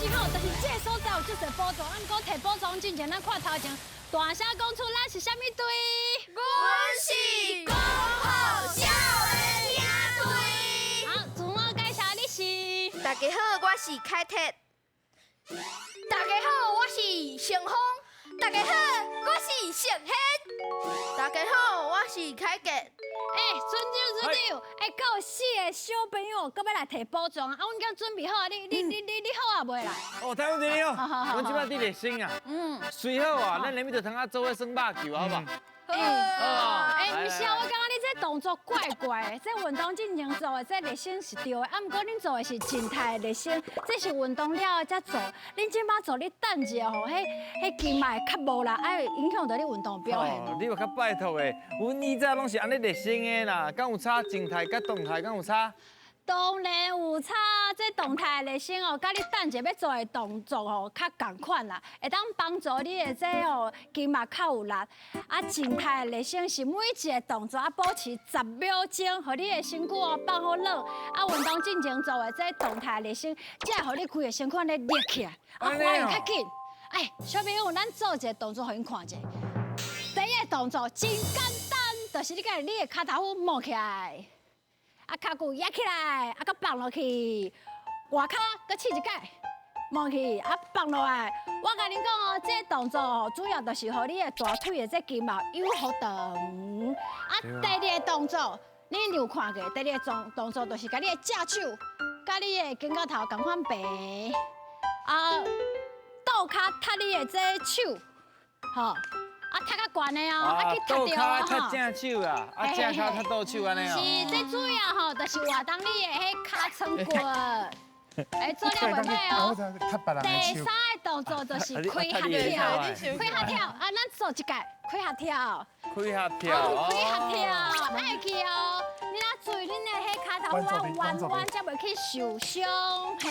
之好，就是这个所在有足侪补助，俺讲摕补助之前，咱看头前大声讲出咱是啥物队？阮是讲好笑的领队。好，自我介绍你是。大家好，我是凯特。大家好，我是成峰。大家好，我是盛轩。大家好，我是凯杰。尊长，还有4个小朋友，搁要来摕补助啊！阮已经准备好啊，你好啊未啦？哦，太好听了，好阮即摆伫热身啊。随好啊，咱连咪就通啊做伙耍肉球，好不好？不是啊，我感觉你这动作怪怪的，这运动进前做的，这热身是对的，啊，毋过恁做的是静态的热身，这是运动了后才做。恁即摆做，你等一下吼，迄筋脉较无啦，会影响到你运动表现。你话较拜托的，阮以前拢是安尼热身的啦，敢有差静态甲动态敢有差？当然有差，这动态的热身哦，甲你等一下要做的动作哦，较共款啦，会当帮助你的这哦筋脉较有力。啊，静态的热身是每一个动作啊保持10秒钟，互你的身躯哦放好冷。啊，运动进前做的这动态热身，才会互你规个身躯咧热起来，啊，反应较紧。哎，小朋友，咱做一个动作，互因看者。第一个动作真简单，就是你家你的脚头摸起来。啊，脚骨压起来，啊，搁放落去，外脚搁试一摆，摸去，啊，放落来。我甲恁讲哦，这个动作哦，主要就是互你的大腿的这筋毛有好长。啊，第二个动作，你有看过？第二个动作就是甲你的正手，甲你的肩胛头共款平，啊，倒脚踢你的这手，吼。啊，踢较悬的哦，啊去踢到哦，倒脚踢正手啊，啊正脚踢倒手安尼哦。是，这主要吼，就是活动你的迄脚撑骨，做了袂歹哦。第3个动作就是开合跳，开合跳，啊，咱做一届开合跳，开合跳，开合跳，爱去哦。你若注意恁的迄脚头弯，才袂去受伤，嘿。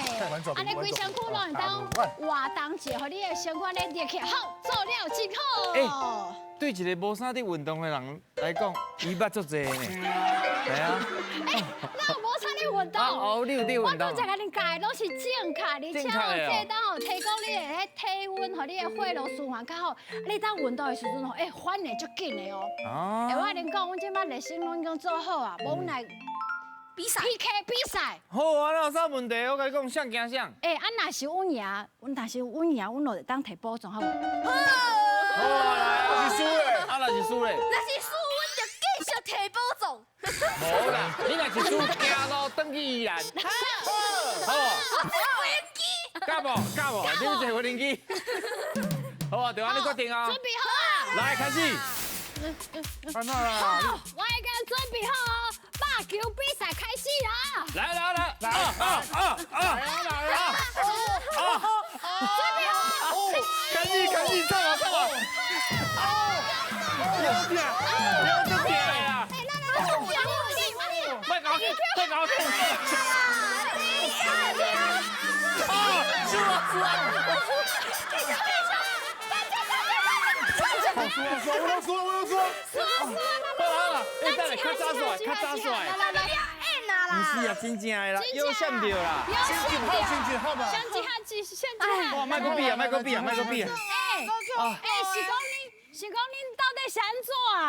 安尼规身躯拢会当活动者，互你的身躯咧热起来，好，做了真好。对一个无啥伫运动的人来讲，伊捌足济呢。系啊。那无啥咧运动？哦，你有伫运动。我拄则甲恁教的拢是正确，而且哦，这当哦提高你的迄体温，互你的血路循环较好。你当运动的时阵哦，反应足紧的哦。我甲恁讲，阮即摆热身拢已经做好啊，无阮来比赛 PK 比赛。好啊，那有啥问题？我甲你讲，谁惊谁。啊，若是阮赢，阮就会当摕补助，好无？好啊，来，是输嘞，啊，若是输嘞。若是输，阮就继续摕补助。无啦，你若是输，行路登去宜兰。好。无人机。教无，你要坐无人机。好啊，就安尼决定啊。准备好啊！来，开始。安那啦？好，我已经准备好哦，棒球比赛开始啦！来，来啊！准备好！开始，唱啊！不要这边啦！快搞！我要说！好了，再来，较早出来！不是啊，真正的啦，又闪掉啦！先进号吧。哇，麦克比啊！是讲恁到底是安怎啊？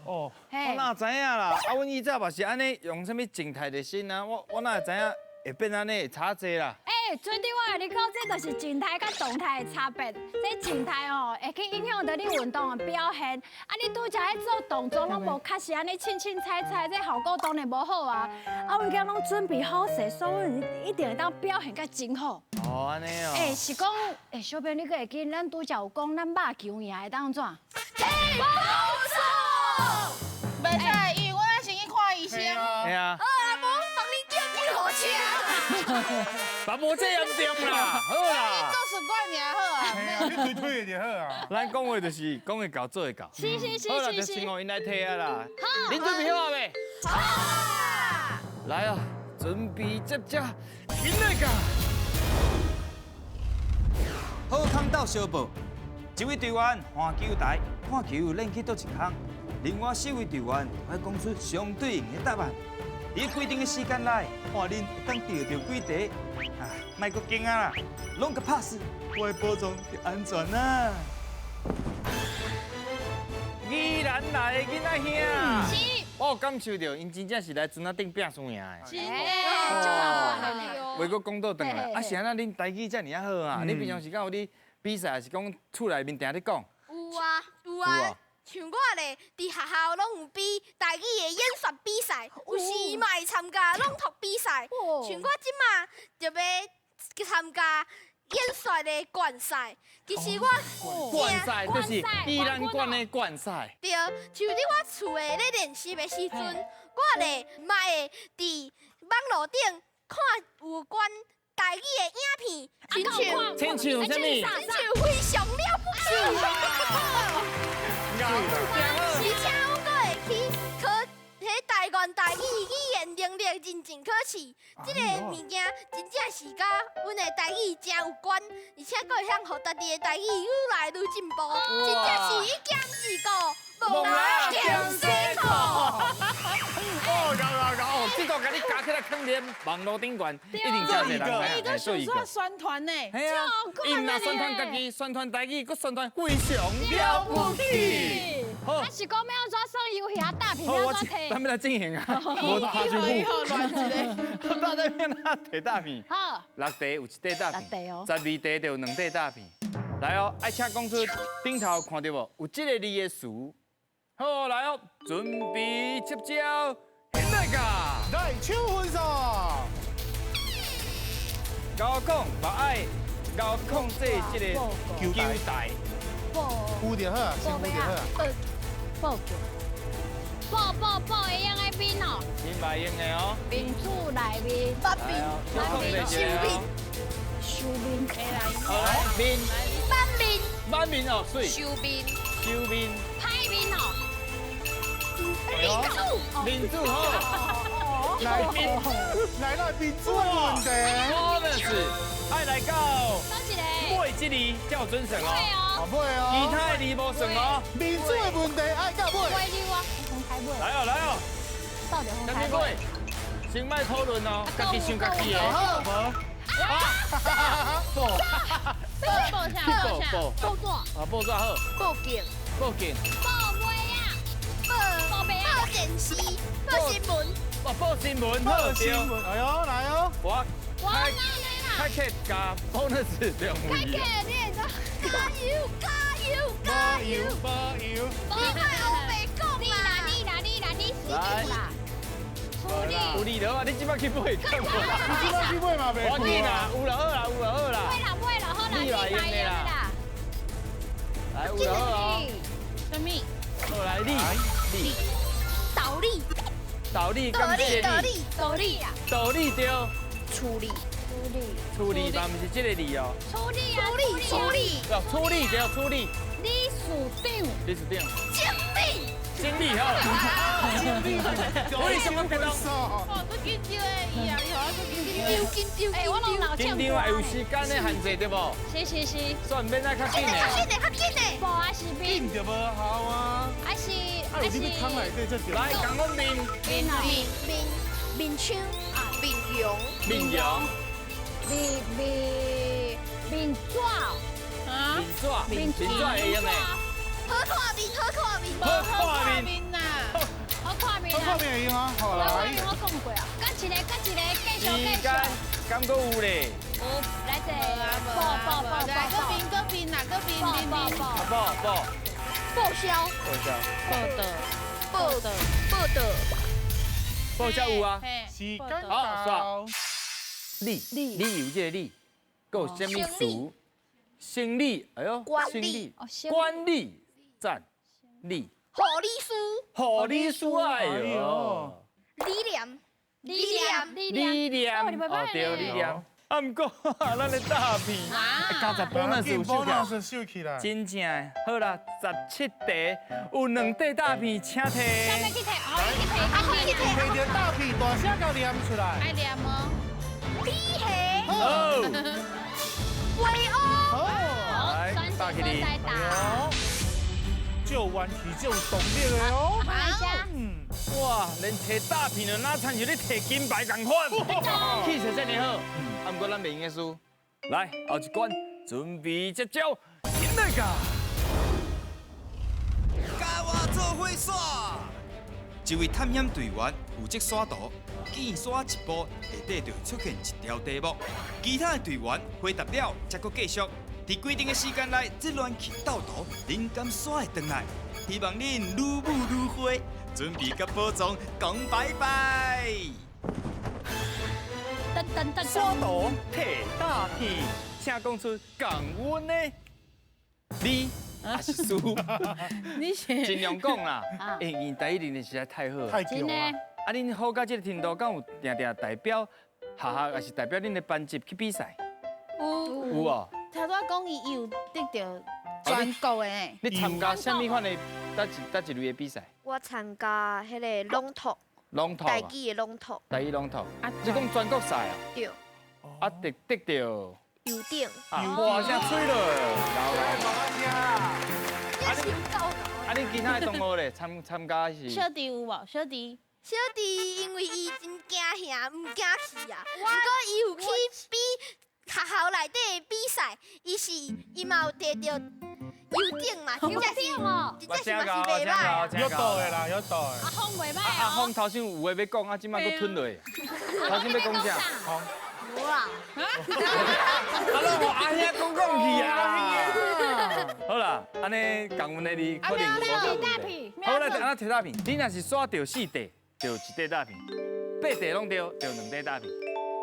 哦，我哪知影啦？啊，阮以前嘛是安尼用什么静态热身啊，我哪会知影会变安尼，差济啦。准弟，我甲你讲，这就是静态甲动态的差别。这静态哦，会去影响到你运动的表现。啊，你拄则喺做动作，拢无确实安尼轻踩，这效果当然无好啊。啊，阮今拢准备好势，所以一定会当表现甲真好。哦，安尼哦。是讲，小朋友你会记，咱拄则有讲，咱肉球赢会当怎？补助。袂使，因为我先去看医生。系啊。无帮你叫救护车。嘛无这严重啦，好啦。做顺管尔好啊。你推就好啊。咱讲话就是讲会到做会到。是。好啦，就请互因来退啊啦。好。恁准备好未？好啊。来啊，准备接，进来噶。好康到小报，一位队员换球台，看球练去倒一项，另外4位队员要讲出相对应的答案。伫规定的时间内，看恁会当钓到几题。啊，莫阁惊啊啦，拢甲拍死，我的保障就安全啦。宜兰来的囡仔兄，我感受到因真正是来船仔顶拼输赢的。真的，话阁讲倒转来，啊是安那恁台语遮尔啊好啊？你平常时间有咧比赛，还是讲厝内面定咧讲？有啊有有啊啊，像我咧，伫学校拢有比台语的演说比赛，有时嘛会参加朗读比赛。像我即马就要参加演说的冠赛。其实我冠赛就是宜兰县的冠赛。对，像伫我厝的咧练习的时阵，我咧嘛会伫网络顶看有关台语的影片，亲像亲像什么？非常了不起。而且我阁会去考迄台湾台语语言能力认证考试，即个物件真正是甲阮的台语真有关，而且阁会向互家己的台语愈来愈进步，真正是一兼二顾，无来强西苦。哦，搞，这个甲你加起来放伫网络顶悬，一定真侪人一个想说宣传呢，系啊，因若宣传家己，宣传台语，佮宣传非常了不起。好，啊是讲要安怎算游戏大屏，好，要我安怎摕？咱们来进行啊，无拍水以后乱一个。到底要哪题大片？好， 6题有1题大片6题哦，12题就有2题大片。来哦，爱请讲出顶头看到无？有这个字的词。好，来哦，准备接招，现在个。来抢分数。高控把爱高控制这个球台，呼着好，先呼着好。报会用的面哦，明白用的哦。面厝内面，来哦，小控制一下哦。收面，好来，面满面满面哦，水收面，收面，歹面哦，面子。面子好，来来来，民主的问题。我们是爱来到倒一个，尾这里叫准绳会哦，哦，后尾其哦，他的字无算哦。民主的问题爱到尾。会溜啊，红台尾，来哦来哦，到底红咱台尾，们尾，先莫讨论哦，家己想家己的。好，无。报下报下，报纸，啊，报纸好，报警，报警，报尾啊，报尾啊报电视，报新闻，报新闻好对。哎呦，来哦。我我开哪来啦？开客加 bonus 两开位。客，你会加油加油加油！加油！你莫后白讲你啦，你死定啦！处理，有理了啊！你即摆去买干嘛？你今晚去买嘛？我记啦，有啦好啦，有啦好啦。不会啦，好啦，你来用的啦。来，有啦好啦。什么？好来，你倒立，道理感谢你，处理啊，道理对，处理，处理嘛，毋是这个字哦。处理啊，处理，对，处理对，处理。理事长，理事长，经理，经理好。为什么看到？哦，都紧张的，伊啊，以后都紧张。哎，我拢老紧张啊，有时间的限制对不？是，算免再较紧的。较紧的，无啊是面，紧就无效啊！啊是啊，有你要汤内底才对。来，讲我面面啊，面枪啊，面容，面容。面纸，啊，面纸会用的。好看面，好看面，好看面。呐，好看面好看啊，面会用啊，好我来。我讲过啊，甲一个，继时续，间敢搁有咧？来这，报，来个兵，哪个兵？啊报报销，报的，报销有啊。时间好到。理有这个理，还有什么词？生理，哎呦，管理管理，赞，理，护理师，护理师哎呦，理念，哦对，理念。啊，毋过咱的大片，加十bonus 有收起来。收起来。真正的，好啦，17题有2题大片，请下提。面去摕，好，你去摕，摕着大片大声甲念出来。爱念哦。理系，好，围殴，好，来，打起你。再打，就顽皮就懂力的哦。好，嗯。哇，连摕大片的哪参像咧摕金牌共款，气势真好。啊，不过咱袂用个输。来，后一关，准备接招，现在噶。甲我做伙耍。一位探险队员负责耍图，见耍一步，下底就会出现一条题目，其他的队员回答了，才搁继续。伫规定的时间内，这乱去斗图，恁敢耍会转来？希望恁愈舞愈花，准备甲宝藏讲拜拜。噔噔噔耍图摕大片，请讲出港阮的，你还是输。你是尽量讲啦，因台语练得实在太好了。太久了。啊，恁好到这个程度，敢有定定代表学校，还是代表恁的班级去比赛？有哦。头拄讲伊有得到全国的呢。你参加什么款的哪一类的比赛？我参加迄个龙头，龙头啊，台语的龙头，台语龙头。啊你讲全国赛啊？对，啊，得到有顶，啊，哇，啥吹了？这是够啊，恁其他的同学咧，参加是？小弟有无？小弟小弟因为伊真惊吓，唔惊去啊。不过伊有去比学校内底的比赛，伊嘛有得到优顶嘛，真正是哦，真正是嘛是袂歹啊。有道的啦，有道的。阿峰袂歹阿哦。峰头先有话要讲，啊，即摆佫吞落去。头先要讲啥？无啦，啊，拢阿兄讲去啊！好啦，安尼共阮的你可能无差大片，好，咱安怎摕大片？你若是刷到4块，就1块大片；8块拢对，就2块大片。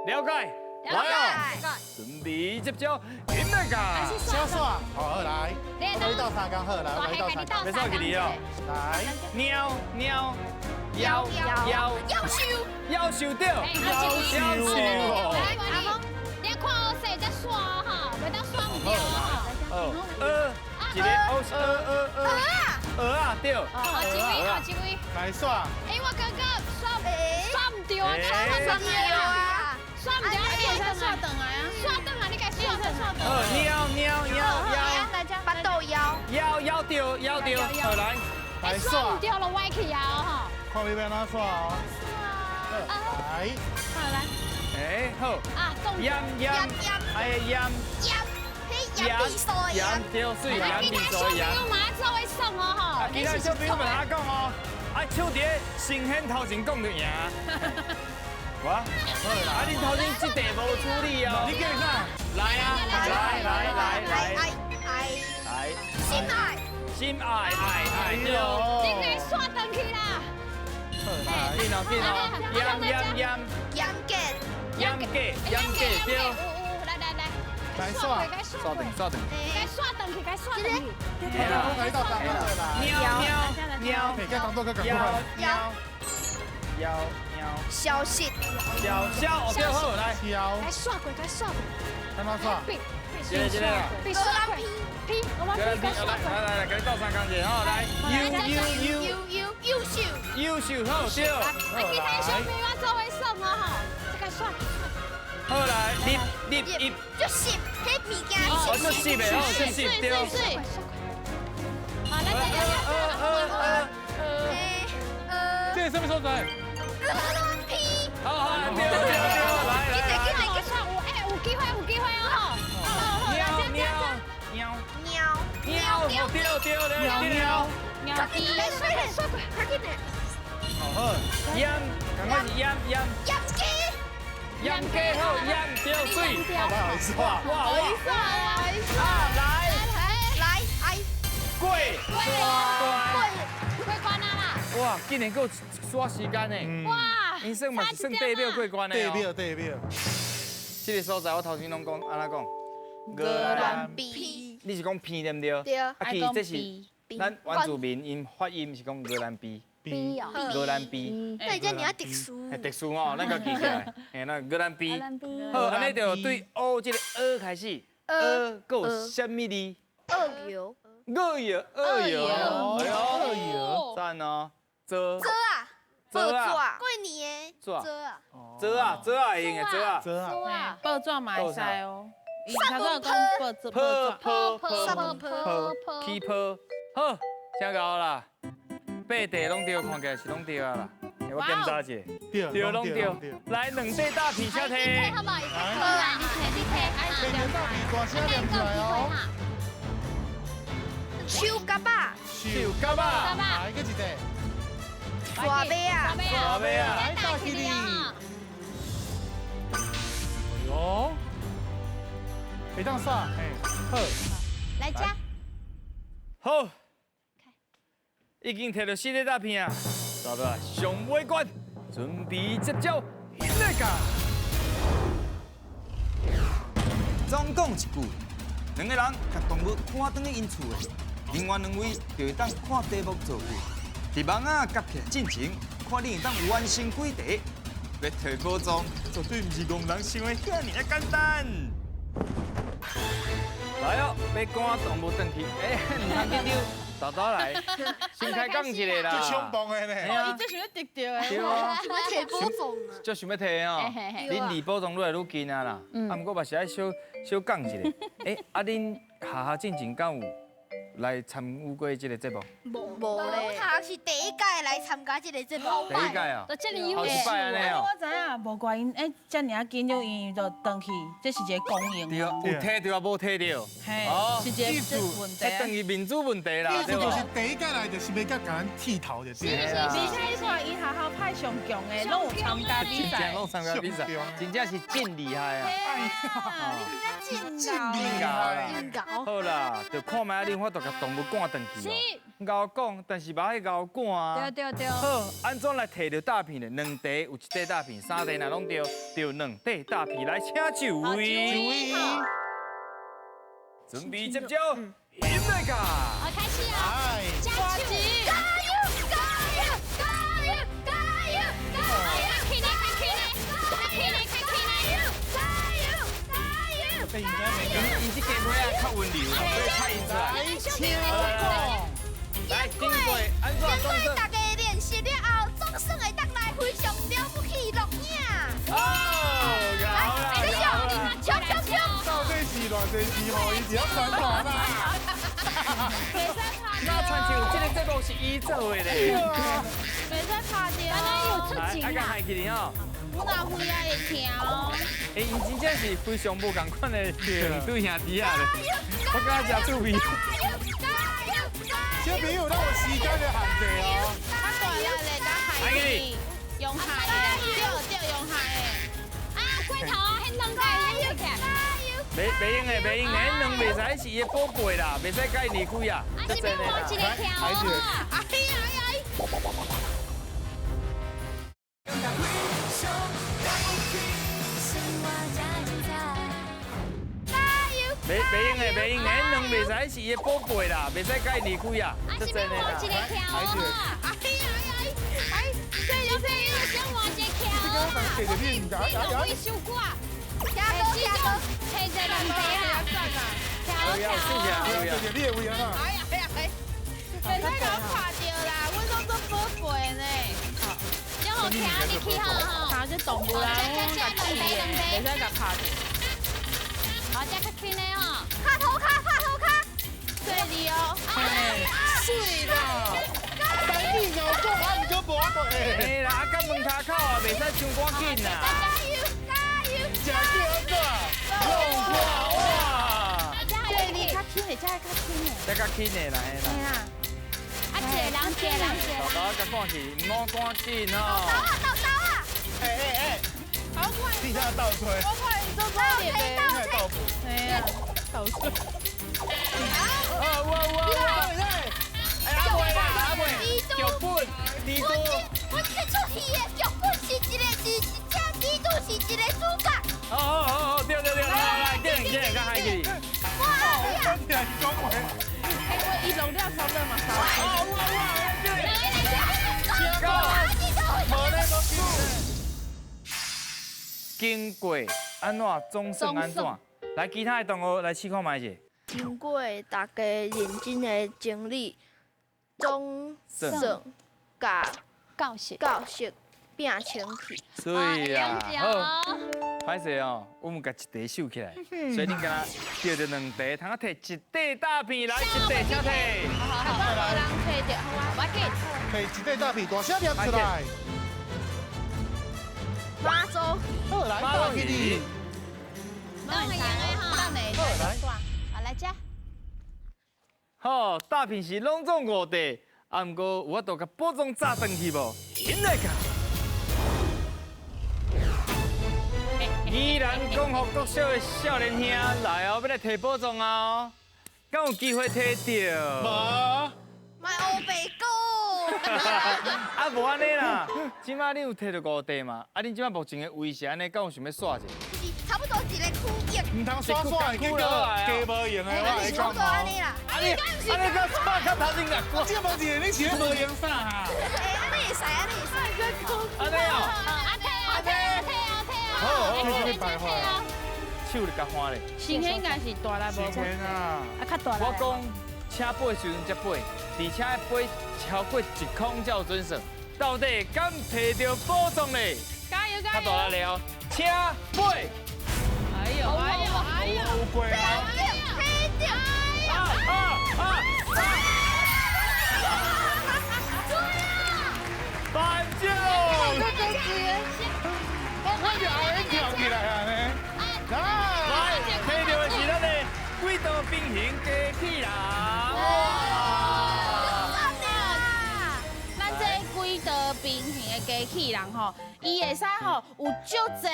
了解？来哦，准备接招，现在噶！小耍，好来，回到三缸好来，回到三缸，要刷给你哦。来，喵喵，要求夭寿掉，阿峰，你看我谁在刷哈，袂当刷唔掉哈。一个鹅啊，对。好，几位，来耍，哎，我刚刚刷唔掉啊，刷唔掉啊，刷唔掉，你才刷等来啊！刷等啊，你该刷等刷等。巴豆腰，腰，好来，来刷耍唔，掉了，歪去啊哈。看你要哪耍哦。来，哎好，啊，动盐，哎盐，嘿，比赛啊，对，水盐比赛盐。小朋友马上做会送哦哈。其他小朋友们哪讲哦？啊，手碟先显头前讲就赢。我，啊，你头前这题无处理哦。你叫啥？来啊，来，心爱，对。你该刷登去啦。见哦，盐鸡，对。来，耍，该刷刷等，该刷登去，该刷登去。回到三缸好来，喵，每个当做个赶快，腰，消息，哦对好来，挑，该刷过，该刷过。看他耍，这个，必刷过。P，我们来，该刷过。来，给你倒三缸去哦，来，优秀好对，其他小朋友做会送哦哈，这个刷。好来，立，就湿，迄物件哦，这湿的，哦，这湿对。好，来，这是什么所在？皮，好，对，来，有机会哦哈。喵，喵，来刷过，快点点，好，盐，赶快是盐鸡好，盐对水，不好意思哇，哇，来，贵，过关啦！哇，竟然够刷时间呢，哇，因算嘛是算第6过关的哦。对表，这个所在我头先拢讲，安怎讲？格兰皮，你是讲片对不对？对，啊，其实这是咱原住民因发音是讲格兰比，格兰比，那人家你要读书，特殊哦，咱个记起来，嘿，那格兰比。好，安尼就对哦，这个开始，够什么字？鳄油，鳄鱼，哎呦，赞哦，遮啊，过年遮啊，遮啊，会用的遮啊，这啊，报纸嘛会使哦。伊头拄讲报纸，起泡，好，听到啦，8题拢对，看起来是拢对啊啦。我检查一下，对，拢对。来，两块大片，请摕。好不好？来，你摕，两块大片，大声念出来哦。手夹吧，手夹吧，来，个一个。沙尾啊，沙尾啊，来，大起你。哟，会当耍，好。来加。好，已经摕到4块大片啊，到了上尾关，准备接招，现在干。总讲一句，两个人甲动物看转去因厝的，另外2位就会当看题目做伙。伫网啊夹起来进前，看你会当完成几题。要摕宝藏，绝对毋是戆人想的遐尔啊简单。来哦，要赶动物转去，唔通紧张，豆豆来，先开讲一个啦。最冲动的呢。伊最想要得到的。对啊，想要摕宝藏啊！就想要摕哦，恁离宝藏愈来愈近啊啦。啊，毋过嘛是爱小讲一个。啊，恁下进前敢有来参与过这个节目？无咧，他是第一届来参加这个节目。第一届啊，都这里有好一摆安尼哦。我知影，无怪因遮尔紧张，因就转去，这是一个公营。对，有摕到啊，无摕到。嘿，是一个问题。等于民主问题啦，对就是吧？第一届来就是要甲咱剃头就对是啊而且你看，因学校派上强的，拢有参加比真正赛。拢参加比赛，真正是真厉害啊！真厉害真搞。好啦，就看卖恁我都甲动物赶转去哦。咬讲，但是把迄咬赶啊。对。好，安怎来摕到大片呢？2题有1块大片，3题若拢对，就2块大片来请就位。准备接招，现在干！好开始啊！哎，加油！加油！伊这家伙啊较温柔，所以拍因出来。来，经过安怎总算？大家练习了后，总算会当来非常了不起录影。来，继续，冲！到底是偌济时候，伊就要宣传啦。那亲像这个节目是伊做的咧。袂使拍掉。来，爱甲海起哩吼。我若会啊会跳。因真正是非常无共款的两对兄弟啊咧。我感觉真趣味。小朋友，咱有时间的限制哦。较大力的甲海里用海的，对用海的。啊，龟头啊，迄两个用起来。袂用的，迄两袂使是伊的宝贝啦，袂使甲伊离开啊。啊，是要换一个跳啊！袂用的，迄两袂使是伊的宝贝啦，袂使甲伊离开啊。啊，是要换一个跳啊！这就是因为想换一个跳啊！你都会受过。加多，摕一个两题啊！跳。谢你的位啊啦。袂使甲我拍掉啦，阮拢做宝贝呢。然后跳入去吼，拍这动物啦，我甲试的，袂使甲拍掉。好，这较轻的哦。卡头卡，对哩哦。水啦！等你咬过，啊，毋过无过诶。嘿啦，啊，甲门骹口啊，袂使伤赶紧啦。食叫哇！对哩，较轻的，这较轻的。这较轻的啦，嘿啦。啊，一个人。豆豆甲赶去，唔好赶紧哦。倒啊！好快，地下倒吹，我快做做点呗。现在倒补。哎呀，倒吹。哇！哎，阿妹啦，阿妹，剧本，地图。我这出戏的剧本是一个这地图是一个主角。哦，对，来，见，甲海去。哇！讲起来讲话。我一弄了烧了嘛，烧。经过安怎总算安怎？来，其他的同学来试看卖者。经过大家认真的整理，总算甲教室。拼清去。所以啊，好，好。歹势哦，我们甲一题收起来，所以恁敢钓着2题，通啊摕1块大片来，1题请摕。好，无人摕着，好啊，我给。摕一块大片，大声念出来。妈祖好来，大给你。当然哈，当然来耍，啊来吃。好，大品是拢总5题，啊，毋过有法度甲宝藏炸转去无？现在讲。依然讲互国小的少年兄来哦，要来摕宝藏啊！敢有机会摕到？无。买欧北狗，啊，无安尼啦，即摆你有摕到5题嘛？啊，恁即摆目前的位是安尼，敢有想要耍者？就是差不多一个区域，唔通耍耍，结果加无用的，我来差不多安尼啦。安尼甲耍甲头前甲我。这问题你钱无用啥啊？安尼会使，安尼会使。安尼哦，好，手你甲翻咧。新鲜应该是大来无钱啊！啊，较大我讲车飞的时阵才飞，而且飞超过1空才有准绳。到底敢摕到宝藏咧？加油较加油！大力了哦，车飞。哎呦哎呦哎呦！有过啊！黑掉，反正。我就后面跳起来啊呢！来，摕到的是咱的轨道平行机器人。咱这轨道平行的机器人吼，伊会使吼有足侪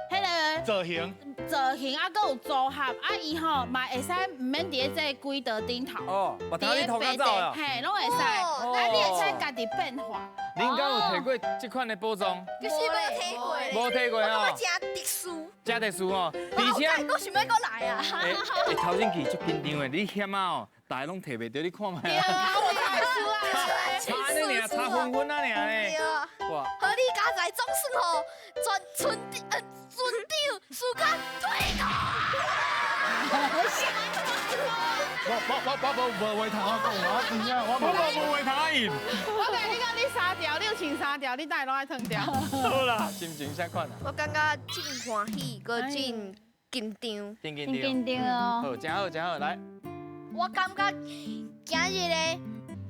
迄个造型，造型，啊，搁有组合，啊，伊吼嘛会使唔免伫这个轨道顶头，哦，我头你头壳走了。嘿，拢会使，啊，你会使家己变化。恁敢有摕过这款的宝藏？就是无听过咧。无摕过我哦，真特殊，真特殊哦，而且。我想要过来啊！头前去足紧张的，你险啊哦，大家拢摕袂到，你看卖啊。我太输啊！差呢尔，差分分啊尔对呢。啊，哇，和你家在总算吼，村长输甲退堂。我无话通我讲，我真正我无话通赢。我甲你讲，你3条，你有穿3条，你带拢爱脱掉。好啦，心情啥款啊？我感觉真欢喜，搁真紧张。紧紧紧张。张哦。好，真好，真好，来，我感觉今日的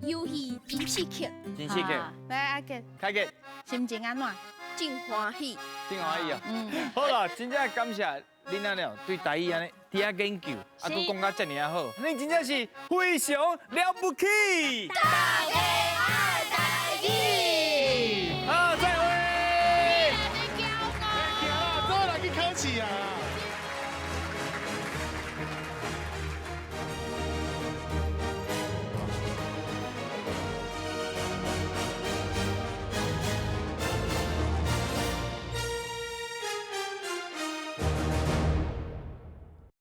游戏真刺激，真刺激，来阿杰，开机，心情安怎？真欢喜。真欢喜啊！嗯，好啦，真正感谢恁安尼哦，对台语安尼伫遐研究，啊，是佫讲甲遮尔啊好，恁真正是非常了不起。大家